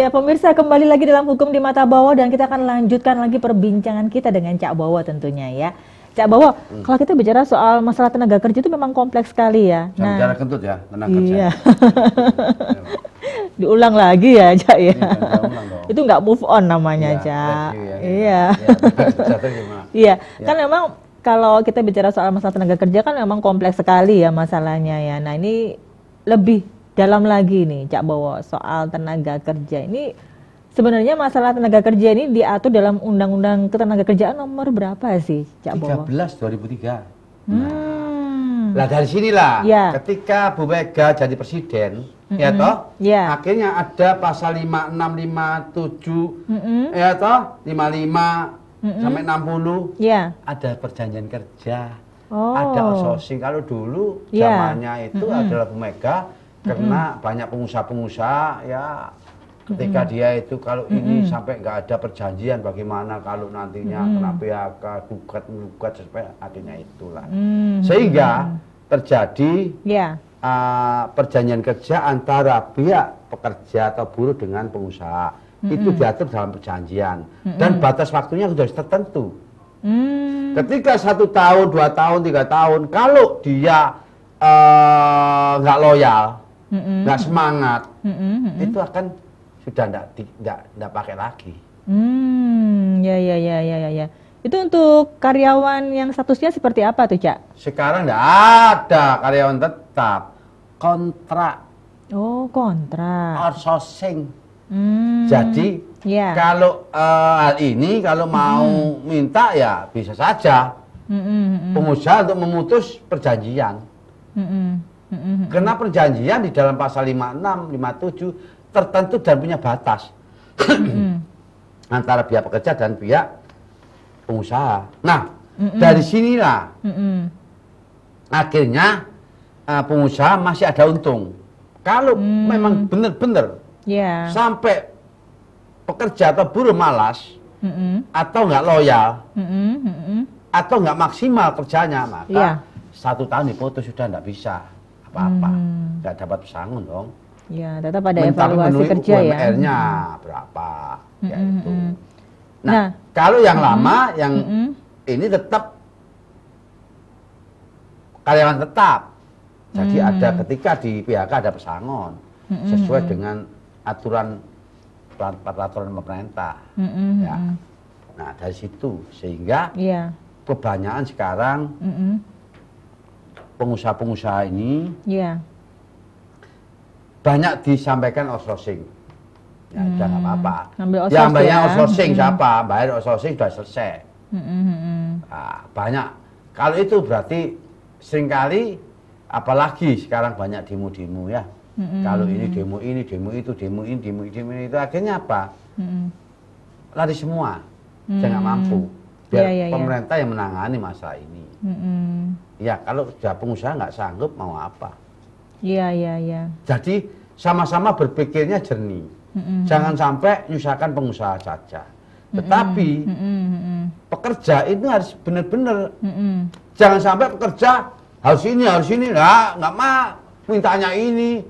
Iya, pemirsa, kembali lagi dalam Hukum di Mata Bowo dan kita akan lanjutkan lagi perbincangan kita dengan Cak Bowo tentunya ya. Cak Bowo, kalau kita bicara soal masalah tenaga kerja itu memang kompleks sekali ya. Jangan bicara kentut ya, tenaga kerja. Iya. Diulang lagi ya, Cak ya. Iya, ulang dong. Itu nggak move on namanya, Iya, Cak. iya. Iya. Jatuh gimana? Iya, kan memang kalau kita bicara soal masalah tenaga kerja kan memang kompleks sekali ya masalahnya ya. Nah, ini lebih dalam lagi nih, Cak Bowo, soal tenaga kerja. Ini sebenarnya masalah tenaga kerja ini diatur dalam Undang-Undang Ketenagakerjaan nomor berapa sih, Cak Bowo? 13 2003. Nah, dari sinilah Ya. ketika Bu Mega jadi presiden, ya toh, Ya. akhirnya ada pasal 56, 57, ya toh, 55 sampai 60, Ya. ada perjanjian kerja, Oh. ada outsourcing. Kalau dulu Ya. zamannya itu adalah Bu Mega, karena banyak pengusaha-pengusaha ya ketika dia itu kalau ini sampai nggak ada perjanjian bagaimana kalau nantinya kena PHK, gugat sampai akhirnya itulah. Sehingga terjadi Ya. perjanjian kerja antara pihak pekerja atau buruh dengan pengusaha. Itu diatur dalam perjanjian dan batas waktunya sudah tertentu. Ketika 1 tahun, 2 tahun, 3 tahun, kalau dia nggak loyal, nggak semangat, itu akan sudah nggak pakai lagi. Ya. Itu untuk karyawan yang statusnya seperti apa tuh, Cak? Sekarang nggak ada karyawan tetap, kontrak, Oh, kontrak. outsourcing. Jadi Ya. kalau hal ini kalau mau minta ya bisa saja pengusaha untuk memutus perjanjian. Karena perjanjian di dalam pasal 56, 57 tertentu dan punya batas antara pihak pekerja dan pihak pengusaha. Nah, dari sinilah akhirnya pengusaha masih ada untung. Kalau memang benar-benar Ya. sampai pekerja atau buruh malas atau nggak loyal atau nggak maksimal kerjanya, maka 1 tahun diputus sudah nggak bisa apa-apa, nggak dapat pesangon dong. Ya, tetap ada Tapi evaluasi memenuhi kerja ya. UMR-nya berapa, ya itu. Nah, Nah, kalau yang lama, yang ini tetap karyawan tetap. Jadi ada ketika di PHK ada pesangon sesuai dengan aturan peraturan pemerintah. Ya. Nah, dari situ sehingga Iya. kebanyakan sekarang pengusaha-pengusaha ini Iya. banyak disampaikan outsourcing. Ya, udah nggak apa-apa. Ngambil Yang outsource banyak ya. outsourcing siapa? Bayar outsourcing sudah selesai. Nah, banyak. Kalau itu berarti seringkali, apalagi sekarang banyak demo-demo ya. Kalau ini, demo itu, demo ini, itu akhirnya apa? Lari semua. Saya nggak mampu. Biar Iya. pemerintah yang menangani masalah ini. Ya, kalau sudah pengusaha nggak sanggup mau apa? Iya. Jadi sama-sama berpikirnya jernih. Jangan sampai nyusahkan pengusaha saja. Tetapi pekerja itu harus benar-benar. Jangan sampai pekerja harus ini, nggak mah mintanya ini,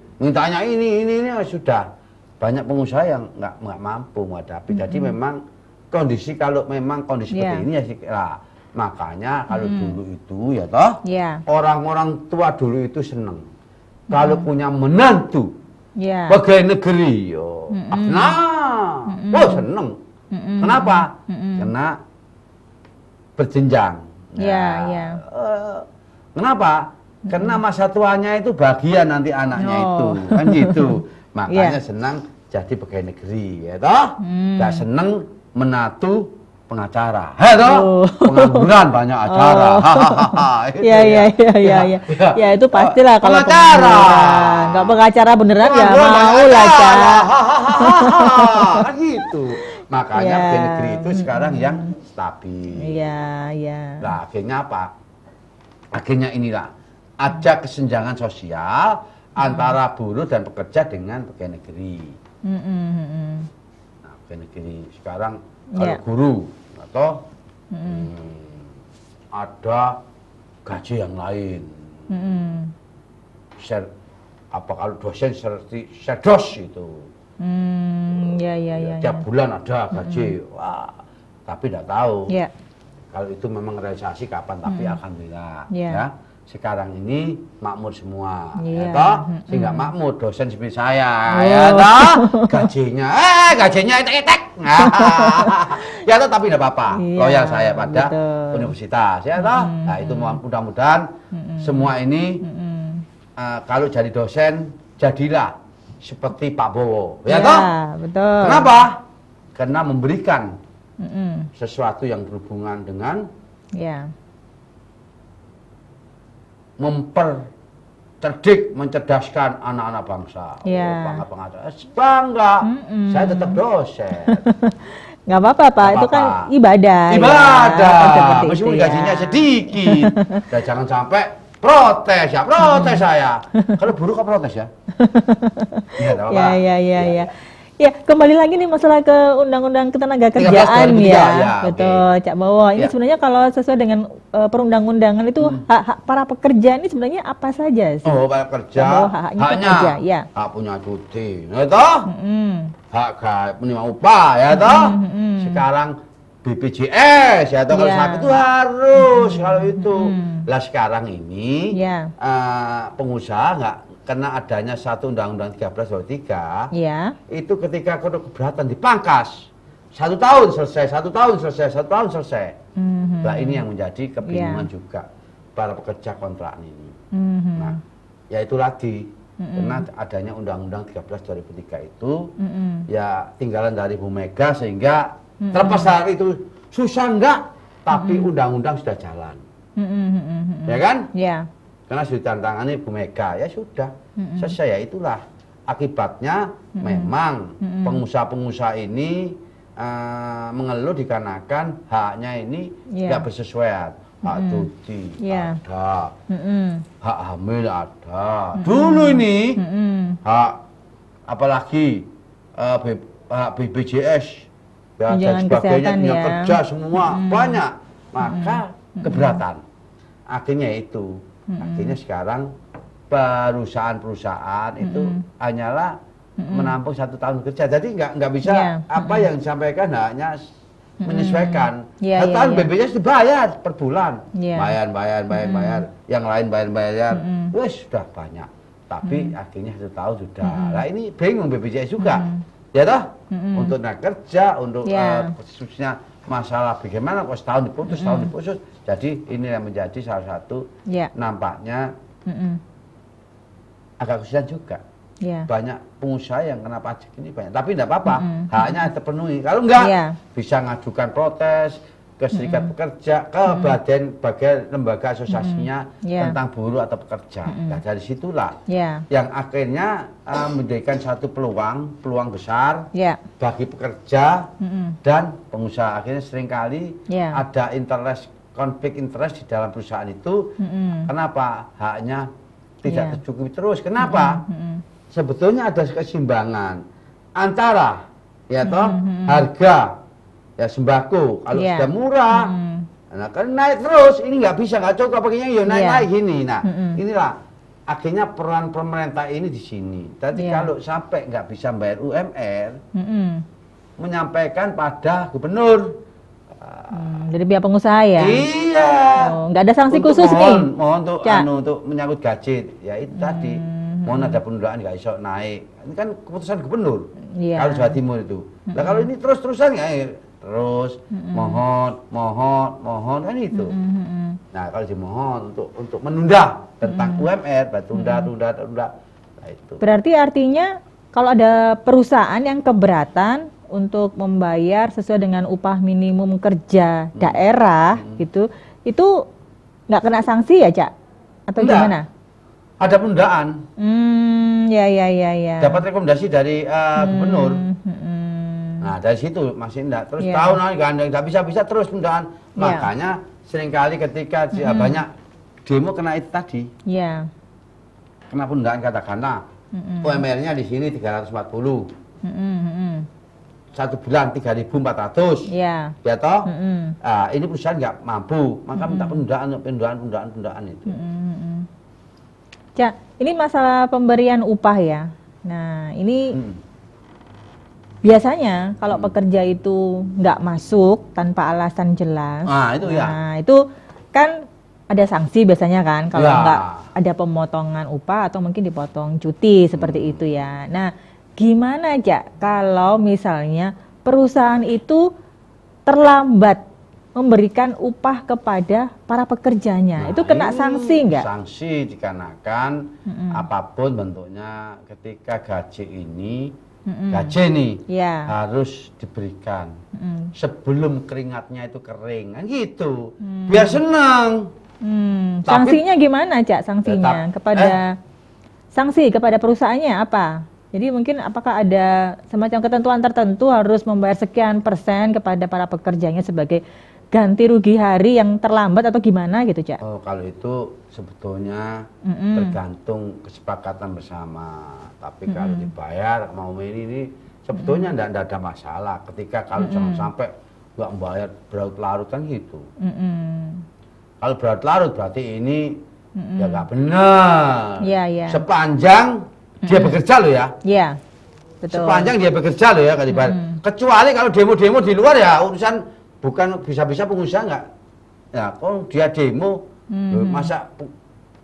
sudah. Banyak pengusaha yang nggak mampu menghadapi. Jadi memang kondisi kalau memang kondisi seperti ini ya lah. Makanya kalau dulu itu ya toh, orang-orang tua dulu itu seneng. Kalau punya menantu pegawai negeri, yo, seneng. Kenapa? Karena berjenjang. Kenapa? Karena masa tuanya itu bahagia nanti anaknya itu, kan gitu. Makanya senang jadi pegawai negeri, ya toh? Gak seneng menatu pengacara, pengangguran banyak acara. Iya. Ya itu pastilah kalau pengacara. Nggak pengacara beneran ya mau lah, Cak. Kan gitu. Makanya pegawai negeri itu sekarang yang stabil. Iya. Nah, akhirnya apa? Akhirnya inilah ada kesenjangan sosial antara buruh dan pekerja dengan pegawai negeri. Nah, pegawai negeri sekarang kalau guru atau ada gaji yang lain. Kalau dosen seperti serdos itu. Ya. Tiap bulan ada gaji. Wah, tapi tidak tahu. Ya. Kalau itu memang realisasi kapan, tapi alhamdulillah Ya. ya. Sekarang ini makmur semua, Iya. ya toh? Sehingga makmur dosen seperti saya, Oh. ya toh? Gajinya etek-etek. Ya toh, tapi tidak apa-apa. Iya, Loyal saya pada betul. universitas, ya toh? Nah, itu mudah-mudahan semua ini kalau jadi dosen, jadilah seperti Pak Bowo, ya toh? Betul. Kenapa? Karena memberikan sesuatu yang berhubungan dengan Ya. mempercerdik, mencerdaskan anak-anak bangsa. Ya. Bangga. Saya tetap dosen. Nggak apa-apa, Pak. Nggak Itu kan apa-apa. ibadah. Ya. Ibadah. Kan seperti Meskipun itu, gajinya ya. sedikit. Dan jangan sampai protes saya. Kalau buruh kok protes ya? Iya, nggak apa-apa. Ya. Ya, kembali lagi nih masalah ke Undang-Undang Ketenaga 13 Kerjaan 2003, ya. ya, Betul, Cak Bowo. Ini Ya. sebenarnya kalau sesuai dengan perundang-undangan itu hak-hak para pekerja ini sebenarnya apa saja sih? Oh, para pekerja, Bahwa hak-haknya haknya, pekerja, ya. hak punya cuti, ya toh? Hak menerima upah, ya toh? Sekarang BPJS, ya toh? Kalau Ya. sakit itu harus, kalau itu. Lah sekarang ini, Ya. pengusaha nggak kena adanya satu Undang-Undang 1323, Ya. itu ketika kode keberatan dipangkas. 1 tahun selesai, 1 tahun selesai, 1 tahun selesai. Nah ini yang menjadi kebingungan juga para pekerja kontrak ini. Nah, ya itu lagi karena adanya Undang-Undang 13 2003 itu ya tinggalan dari Bu Mega sehingga terlepas dari itu susah enggak, tapi undang-undang sudah jalan, ya kan? Ya. Karena sudah tantangane Bu Mega, ya sudah selesai. Ya itulah akibatnya. Memang pengusaha-pengusaha ini mengeluh dikarenakan haknya ini tidak bersesuaian. Hak cuti ada, hak hamil ada. Dulu ini hak apalagi hak BPJS dan Tunjangan sebagainya, kesehatan, punya ya. kerja semua banyak, maka keberatan. Akhirnya itu, akhirnya sekarang perusahaan-perusasahaan itu hanyalah menampung 1 tahun kerja, jadi nggak bisa apa yang disampaikan hanya menyesuaikan. 1 tahun BPJS dibayar per bulan, bayar, yang lain bayar, wes sudah banyak. Tapi akhirnya 1 tahun sudah. Nah ini bingung BPJS juga, ya toh? Untuk tenaga kerja, untuk khususnya masalah bagaimana kok setahun diputus, Jadi ini yang menjadi salah satu nampaknya agak kesulitan juga. Banyak pengusaha yang kena pajak ini banyak, tapi tidak apa-apa, haknya terpenuhi. Kalau enggak, bisa ngajukan protes ke serikat pekerja, ke bagian lembaga asosiasinya tentang buruh atau pekerja. Nah dari situlah yang akhirnya menjadikan satu peluang besar bagi pekerja dan pengusaha. Akhirnya seringkali ada konflik interest di dalam perusahaan itu. Kenapa haknya tidak tercukupi terus? Kenapa? Sebetulnya ada keseimbangan antara harga sembako. Kalau sudah murah, nah kan naik terus, ini nggak bisa, nggak cukup, pakainya naik gini. Nah inilah akhirnya peran pemerintah ini di sini. Tapi kalau sampai nggak bisa bayar UMR, menyampaikan pada gubernur. Dari pihak pengusaha ya? Iya. Nggak ada sanksi khusus nih? Mohon untuk menyangkut gaji, ya itu tadi. Mohon ada penundaan, nggak iso naik. Ini kan keputusan gubernur. Kalau Jawa Timur itu. Nah kalau ini terus-terusan ya terus mohon kan itu. Nah kalau dimohon untuk menunda tentang UMR, tunda. Nah itu. Berarti artinya kalau ada perusahaan yang keberatan untuk membayar sesuai dengan upah minimum kerja daerah gitu, itu nggak kena sanksi ya, Cak? Atau Enggak. gimana? Ada penundaan. Ya. Dapat rekomendasi dari gubernur. Nah dari situ masih enggak. Terus tahun nggak bisa terus penundaan. Makanya seringkali ketika banyak demo kena itu tadi. Kena penundaan katakanlah UMR-nya di sini 340. 1 bulan 3.400. Ya toh? Nah, ini perusahaan nggak mampu, maka minta penundaan itu. Cak, ini masalah pemberian upah ya. Nah, ini biasanya kalau pekerja itu nggak masuk tanpa alasan jelas, Itu ya. nah itu kan ada sanksi biasanya kan kalau Ya. nggak ada pemotongan upah atau mungkin dipotong cuti seperti itu ya. Nah, gimana aja kalau misalnya perusahaan itu terlambat memberikan upah kepada para pekerjanya, itu kena ini sanksi nggak? Sanksi dikarenakan apapun bentuknya ketika gaji ini, gaji nih Ya. harus diberikan sebelum keringatnya itu kering, kan gitu. Biar senang. Tapi- Sanksinya gimana, Cak? Sanksinya Tetap- kepada sanksi kepada perusahaannya apa? Jadi mungkin apakah ada semacam ketentuan tertentu harus membayar sekian persen kepada para pekerjanya sebagai ganti rugi hari yang terlambat atau gimana gitu, Cak? Oh, kalau itu sebetulnya tergantung kesepakatan bersama. Tapi kalau dibayar mau ini sebetulnya enggak ada masalah. Ketika kalau jangan sampai nggak membayar berlarut-larut kan gitu. Kalau berlarut-larut berarti ini ya nggak benar. Iya, iya. Sepanjang dia bekerja loh ya. Iya, betul. Sepanjang dia bekerja loh ya nggak dibayar. Kecuali kalau demo-demo di luar ya urusan bukan bisa-bisa pengusaha nggak. Ya kalau dia demo loh, masa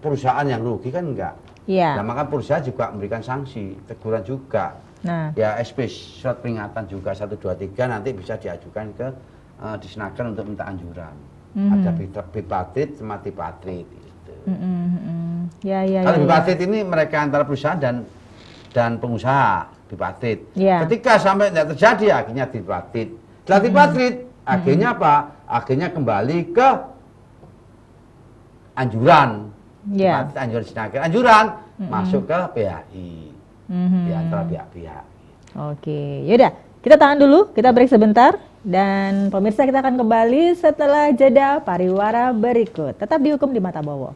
perusahaan yang rugi kan enggak. Iya. Nah, maka perusahaan juga memberikan sanksi, teguran juga. Nah, Ya SP surat peringatan juga 1 2 3 nanti bisa diajukan ke Disnaker untuk minta anjuran. Ada bipartit sama tripartit gitu. ya, ya, Kalau ya, ya. bipartit ini mereka antara perusahaan dan pengusaha bipartit. Ya. Ketika sampai tidak terjadi akhirnya tripartit. Setelah tripartit akhirnya apa? Akhirnya kembali ke anjuran. Ya. Tripartit, anjuran Disnaker. Anjuran masuk ke PHI. Di antara pihak-pihak. Oke, yaudah kita tahan dulu, kita break sebentar dan pemirsa kita akan kembali setelah jeda pariwara berikut. Tetap dihukum di Mata Bowo.